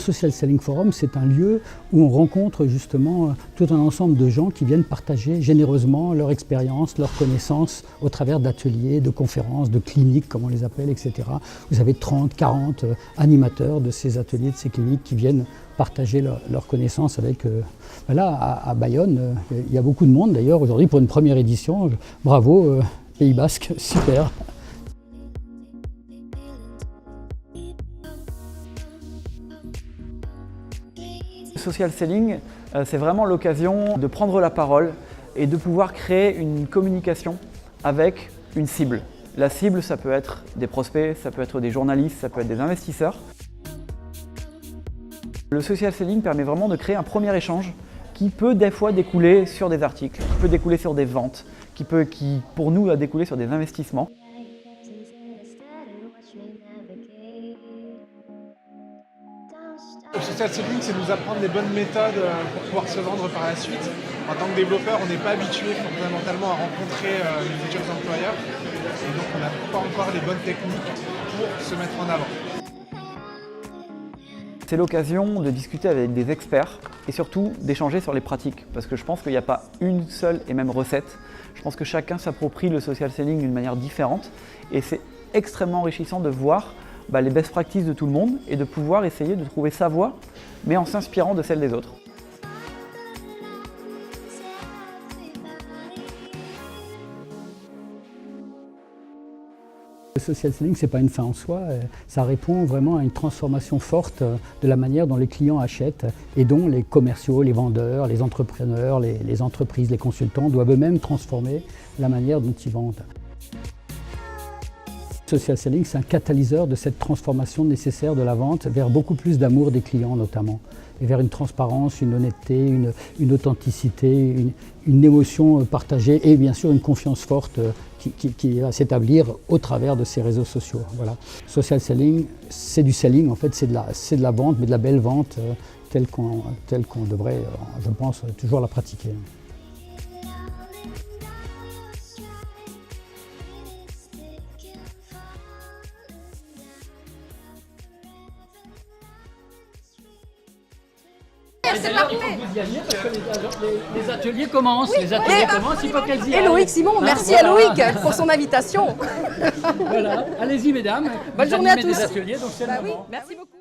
Social Selling Forum, c'est un lieu où on rencontre justement tout un ensemble de gens qui viennent partager généreusement leur expérience, leurs connaissances au travers d'ateliers, de conférences, de cliniques, comme on les appelle, etc. Vous avez 30, 40 animateurs de ces ateliers, de ces cliniques qui viennent partager leurs connaissances avec... Là, à Bayonne, il y a beaucoup de monde d'ailleurs aujourd'hui pour une première édition. Bravo, Pays Basque, super. Social selling, c'est vraiment l'occasion de prendre la parole et de pouvoir créer une communication avec une cible. La cible, ça peut être des prospects, ça peut être des journalistes, ça peut être des investisseurs. Le social selling permet vraiment de créer un premier échange qui peut des fois découler sur des articles, qui peut découler sur des ventes, qui pour nous a découlé sur des investissements. Le social selling, c'est nous apprendre des bonnes méthodes pour pouvoir se vendre par la suite. En tant que développeur, on n'est pas habitué fondamentalement à rencontrer les futurs employeurs. Et donc on n'a pas encore les bonnes techniques pour se mettre en avant. C'est l'occasion de discuter avec des experts et surtout d'échanger sur les pratiques. Parce que je pense qu'il n'y a pas une seule et même recette. Je pense que chacun s'approprie le social selling d'une manière différente. Et c'est extrêmement enrichissant de voir les best practices de tout le monde et de pouvoir essayer de trouver sa voie, mais en s'inspirant de celle des autres. Le social selling, ce n'est pas une fin en soi, ça répond vraiment à une transformation forte de la manière dont les clients achètent et dont les commerciaux, les vendeurs, les entrepreneurs, les entreprises, les consultants doivent eux-mêmes transformer la manière dont ils vendent. Le social selling, c'est un catalyseur de cette transformation nécessaire de la vente vers beaucoup plus d'amour des clients notamment, et vers une transparence, une honnêteté, une authenticité, une émotion partagée et bien sûr une confiance forte qui va s'établir au travers de ces réseaux sociaux. Voilà. Social selling, c'est du selling en fait, c'est de la vente, mais de la belle vente telle qu'on devrait, je pense, toujours la pratiquer. C'est parfait. Il faut que vous y alliez parce que les ateliers commencent. Oui, les ateliers commencent, il faut qu'elles y aillent. Et Loïc Simon, merci à Loïc pour son invitation. Voilà, allez-y mesdames. Bonne journée à tous. Des ateliers, donc c'est le moment. Merci beaucoup.